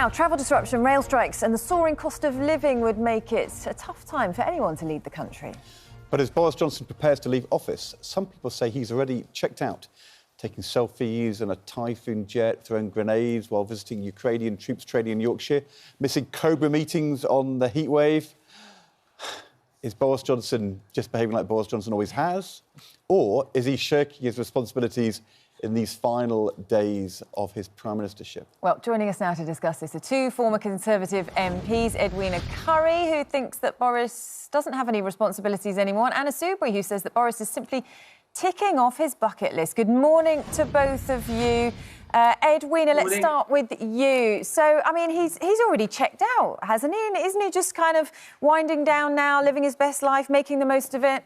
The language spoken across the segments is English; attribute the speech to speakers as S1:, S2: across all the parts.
S1: Now, travel disruption, rail strikes and the soaring cost of living would make it a tough time for anyone to lead the country.
S2: But as Boris Johnson prepares to leave office, some people say he's already checked out, taking selfies on a Typhoon jet, throwing grenades while visiting Ukrainian troops training in Yorkshire, missing COBRA meetings on the heatwave. Is Boris Johnson just behaving like Boris Johnson always has? Or is he shirking his responsibilities in these final days of his prime ministership? Well,
S1: joining us now to discuss this are two former Conservative MPs, Edwina Currie, who thinks that Boris doesn't have any responsibilities anymore, and Anna Soubry, who says that Boris is simply ticking off his bucket list. Good morning to both of you. Edwina, let's start with you. So, I mean, he's already checked out, hasn't he? And isn't he just kind of winding down now, living his best life, making the most of it?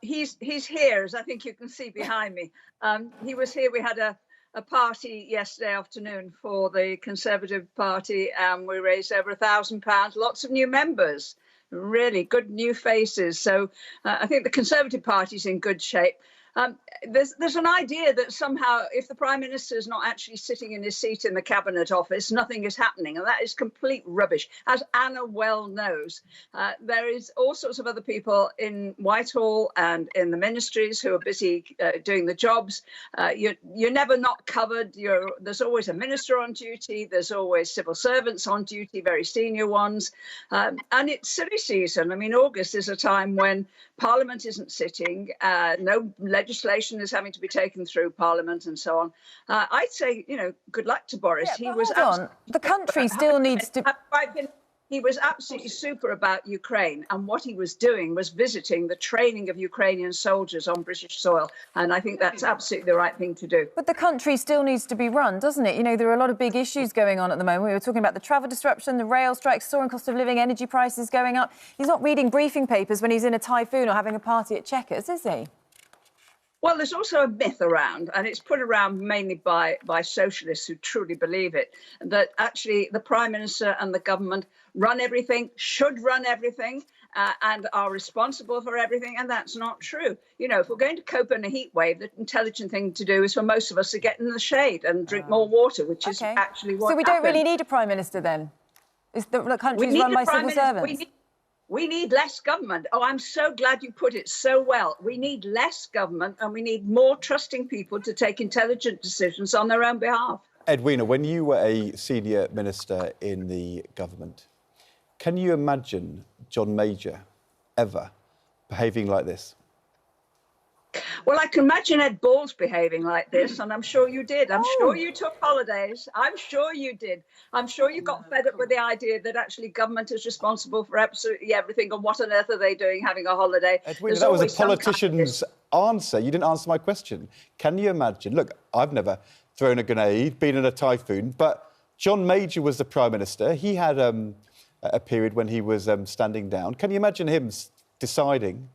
S3: He's here, as I think you can see behind me. He was here. We had a party yesterday afternoon for the Conservative Party, and we raised over £1,000. Lots of new members, really good new faces. So I think the Conservative Party's in good shape. There's an idea that somehow if the Prime Minister is not actually sitting in his seat in the Cabinet Office, nothing is happening. And that is complete rubbish. As Anna well knows, there is all sorts of other people in Whitehall and in the ministries who are busy doing the jobs. You're never not covered. There's always a minister on duty. There's always civil servants on duty, very senior ones. And it's silly season. I mean, August is a time when Parliament isn't sitting, no legislation is having to be taken through Parliament and so on. I'd say, good luck to Boris.
S1: Yeah, the country still needs to...
S3: He was absolutely super about Ukraine, and what he was doing was visiting the training of Ukrainian soldiers on British soil, and I think that's absolutely the right thing to do.
S1: But the country still needs to be run, doesn't it? There are a lot of big issues going on at the moment. We were talking about the travel disruption, the rail strikes, soaring cost of living, energy prices going up. He's not reading briefing papers when he's in a typhoon or having a party at Chequers, is he?
S3: Well, there's also a myth around, and it's put around mainly by socialists who truly believe it, that actually the Prime Minister and the government run everything, should run everything, and are responsible for everything, and that's not true. If we're going to cope in a heat wave, the intelligent thing to do is for most of us to get in the shade and drink more water, which is actually what
S1: So we don't really need a Prime Minister then? Is the country's run by civil servants?
S3: We need less government. Oh, I'm so glad you put it so well. We need less government, and we need more trusting people to take intelligent decisions on their own behalf.
S2: Edwina, when you were a senior minister in the government, can you imagine John Major ever behaving like this?
S3: Well, I can imagine Ed Balls behaving like this, and I'm sure you did. I'm sure you took holidays. I'm sure you did. I'm sure you got fed up with the idea that actually government is responsible for absolutely everything, and what on earth are they doing having a holiday?
S2: Edwina, that was a politician's answer. You didn't answer my question. Can you imagine? Look, I've never thrown a grenade, been in a typhoon, but John Major was the Prime Minister. He had a period when he was standing down. Can you imagine him deciding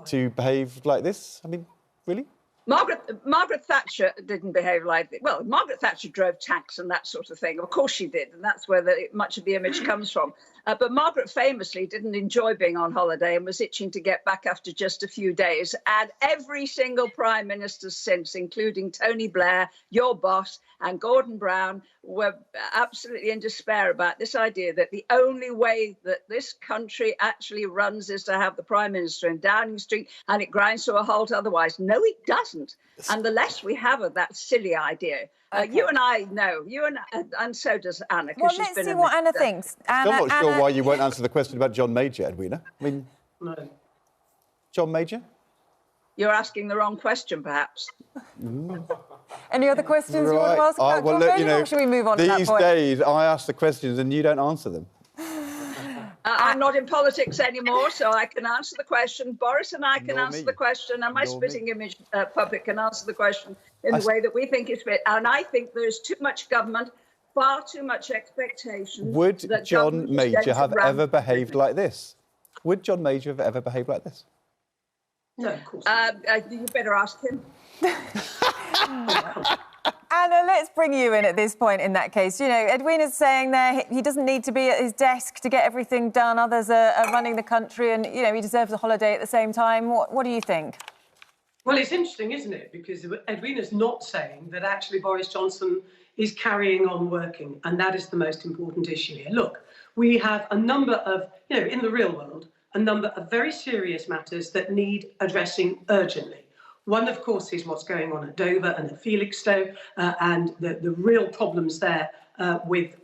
S2: to behave like this? I mean, really?
S3: Margaret Thatcher didn't behave like this. Well, Margaret Thatcher drove tanks and that sort of thing. Of course she did, and that's where much of the image comes from. But Margaret famously didn't enjoy being on holiday and was itching to get back after just a few days. And every single Prime Minister since, including Tony Blair, your boss, and Gordon Brown, were absolutely in despair about this idea that the only way that this country actually runs is to have the Prime Minister in Downing Street, and it grinds to a halt otherwise. No, it doesn't. And the less we have of that silly idea, you and I know, and so does Anna.
S1: Well, let's see what Anna thinks.
S2: I'm not sure why you won't answer the question about John Major, Edwina. I mean, no. John Major?
S3: You're asking the wrong question, perhaps.
S1: Any other questions you want to ask about John Major, or should we move on to that point?
S2: These days, I ask the questions and you don't answer them.
S3: I'm not in politics anymore, so I can answer the question. Boris and I can answer the question, and my spitting image public can answer the question in the way that we think is fit. And I think there's too much government, far too much expectation.
S2: Would John Major have ever behaved like this? Would John Major have ever behaved like this?
S3: No, of course not. You better ask him.
S1: Anna, let's bring you in at this point in that case. Edwina's saying there he doesn't need to be at his desk to get everything done. Others are running the country and, he deserves a holiday at the same time. What do you think?
S4: Well, it's interesting, isn't it? Because Edwina's not saying that actually Boris Johnson is carrying on working, and that is the most important issue here. Look, we have a number of, in the real world, a number of very serious matters that need addressing urgently. One, of course, is what's going on at Dover and at Felixstowe, and the real problems there with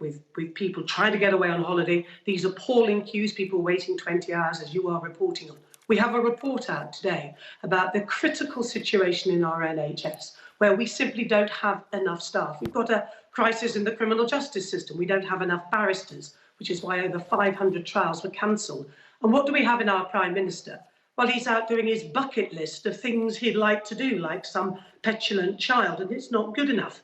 S4: people trying to get away on holiday. These appalling queues, people waiting 20 hours, as you are reporting on. We have a report out today about the critical situation in our NHS, where we simply don't have enough staff. We've got a crisis in the criminal justice system. We don't have enough barristers, which is why over 500 trials were cancelled. And what do we have in our Prime Minister? Well, he's out doing his bucket list of things he'd like to do, like some petulant child, and it's not good enough.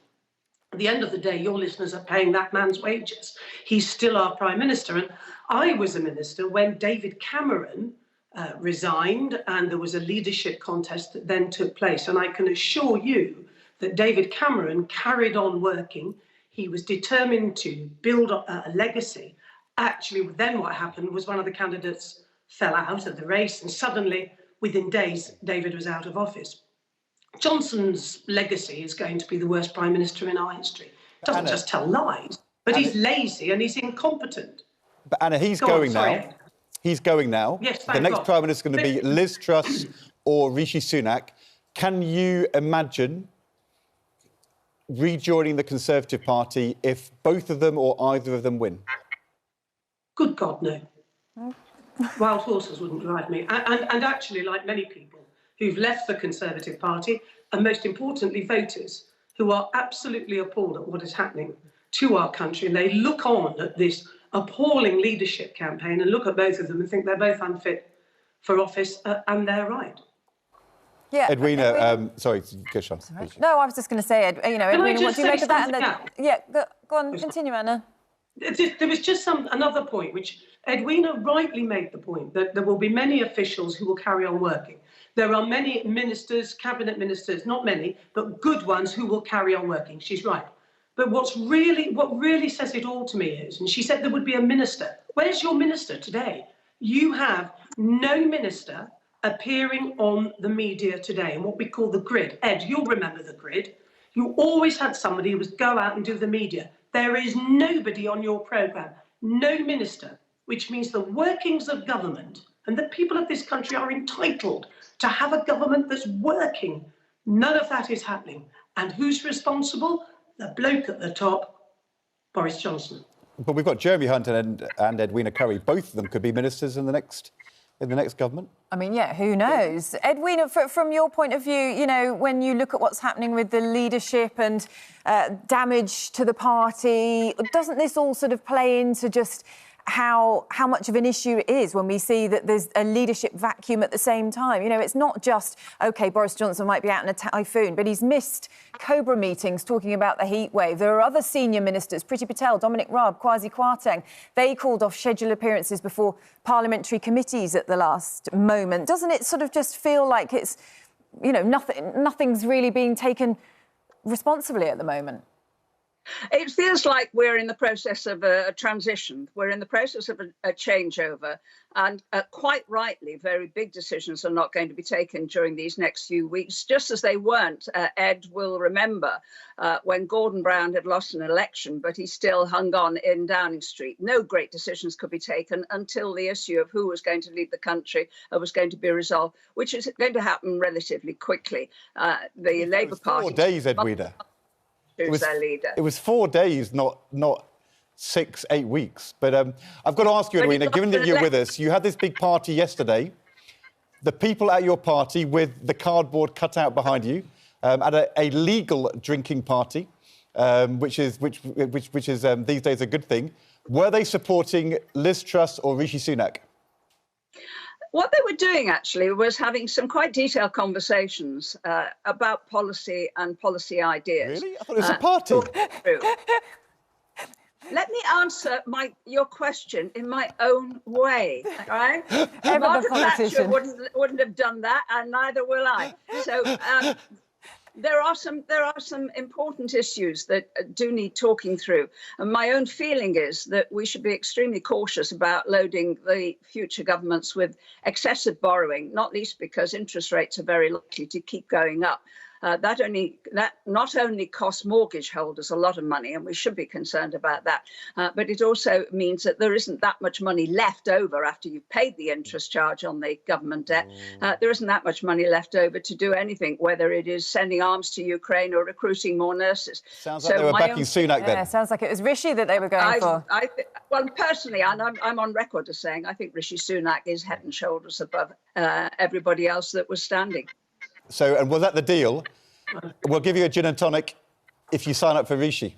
S4: At the end of the day, your listeners are paying that man's wages. He's still our Prime Minister. And I was a minister when David Cameron resigned, and there was a leadership contest that then took place. And I can assure you that David Cameron carried on working. He was determined to build a legacy. Actually, then what happened was one of the candidates fell out of the race, and suddenly, within days, David was out of office. Johnson's legacy is going to be the worst Prime Minister in our history. Doesn't just tell lies, but he's lazy and he's incompetent.
S2: But Anna, he's going now. He's going now.
S4: Yes,
S2: the next Prime Minister is going to be Liz Truss or Rishi Sunak. Can you imagine rejoining the Conservative Party if both of them or either of them win?
S4: Good God, no. Wild horses wouldn't drive me. And actually, like many people who've left the Conservative Party, and most importantly, voters who are absolutely appalled at what is happening to our country, and they look on at this appalling leadership campaign and look at both of them and think they're both unfit for office, and they're right.
S1: Yeah,
S2: Edwina, sorry, go on.
S4: No,
S1: I was just going to say, Edwina, what do you make of that? Go on, continue, Anna.
S4: There was just another point, which Edwina rightly made the point, that there will be many officials who will carry on working. There are many ministers, cabinet ministers, not many, but good ones who will carry on working. She's right. But what really says it all to me is, and she said there would be a minister. Where's your minister today? You have no minister appearing on the media today in what we call the grid. Ed, you'll remember the grid. You always had somebody who would go out and do the media. There is nobody on your programme, no minister, which means the workings of government and the people of this country are entitled to have a government that's working. None of that is happening. And who's responsible? The bloke at the top, Boris Johnson.
S2: But we've got Jeremy Hunt and Edwina Currie. Both of them could be ministers in the next government.
S1: I mean, yeah, who knows? Edwina, from your point of view, when you look at what's happening with the leadership and damage to the party, doesn't this all sort of play into just how much of an issue it is when we see that there's a leadership vacuum at the same time? It's not just, OK, Boris Johnson might be out in a typhoon, but he's missed COBRA meetings talking about the heat wave. There are other senior ministers, Priti Patel, Dominic Raab, Kwasi Kwarteng. They called off scheduled appearances before parliamentary committees at the last moment. Doesn't it sort of just feel like it's, nothing's really being taken responsibly at the moment?
S3: It feels like we're in the process of a transition. We're in the process of a changeover. And quite rightly, very big decisions are not going to be taken during these next few weeks, just as they weren't. Ed will remember when Gordon Brown had lost an election, but he still hung on in Downing Street. No great decisions could be taken until the issue of who was going to lead the country was going to be resolved, which is going to happen relatively quickly. The Labour Party...
S2: 4 days, Edwina.
S3: Who's their leader?
S2: It was 4 days, not 6-8 weeks. But I've got to ask you, Edwina, given that you're with us, you had this big party yesterday. The people at your party with the cardboard cutout behind you at a legal drinking party, which is these days a good thing. Were they supporting Liz Truss or Rishi Sunak?
S3: What they were doing, actually, was having some quite detailed conversations about policy and policy ideas.
S2: Really? I thought it was a party.
S3: Let me answer your question in my own way, all right? Margaret Thatcher wouldn't have done that, and neither will I. So There are some important issues that do need talking through. And my own feeling is that we should be extremely cautious about loading the future governments with excessive borrowing, not least because interest rates are very likely to keep going up. That not only costs mortgage holders a lot of money, and we should be concerned about that, but it also means that there isn't that much money left over after you've paid the interest charge on the government debt. There isn't that much money left over to do anything, whether it is sending arms to Ukraine or recruiting more nurses.
S2: Sounds like they were backing Sunak then.
S1: Yeah, sounds like it was Rishi that they were going for.
S3: Well, personally, and I'm on record as saying I think Rishi Sunak is head and shoulders above everybody else that was standing.
S2: So, and was that the deal? We'll give you a gin and tonic if you sign up for Rishi.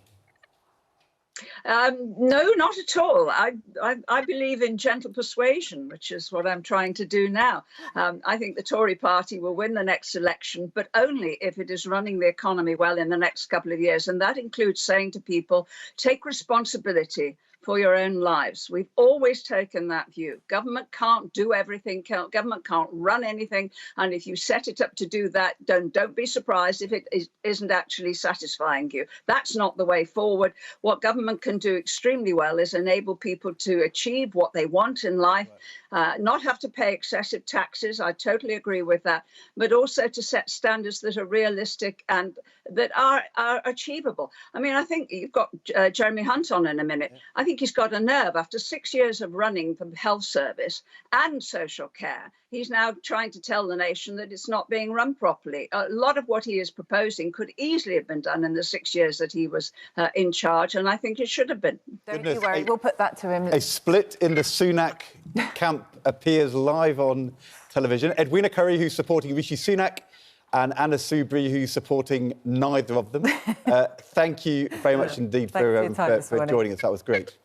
S3: No, not at all. I believe in gentle persuasion, which is what I'm trying to do now. I think the Tory party will win the next election, but only if it is running the economy well in the next couple of years. And that includes saying to people, take responsibility for your own lives. We've always taken that view. Government can't do everything. Government can't run anything. And if you set it up to do that, don't be surprised if it isn't actually satisfying you. That's not the way forward. What government can do extremely well is enable people to achieve what they want in life, not have to pay excessive taxes. I totally agree with that. But also to set standards that are realistic and that are achievable. I mean, I think you've got Jeremy Hunt on in a minute. I think he's got a nerve. After 6 years of running the health service and social care, he's now trying to tell the nation that it's not being run properly. A lot of what he is proposing could easily have been done in the 6 years that he was in charge, and I think it should have been.
S1: Don't you worry, we'll put that to him.
S2: A split in the Sunak camp appears live on television. Edwina Currie, who's supporting Rishi Sunak, and Anna Soubry, who's supporting neither of them. Thank you very much indeed for joining us. That was great.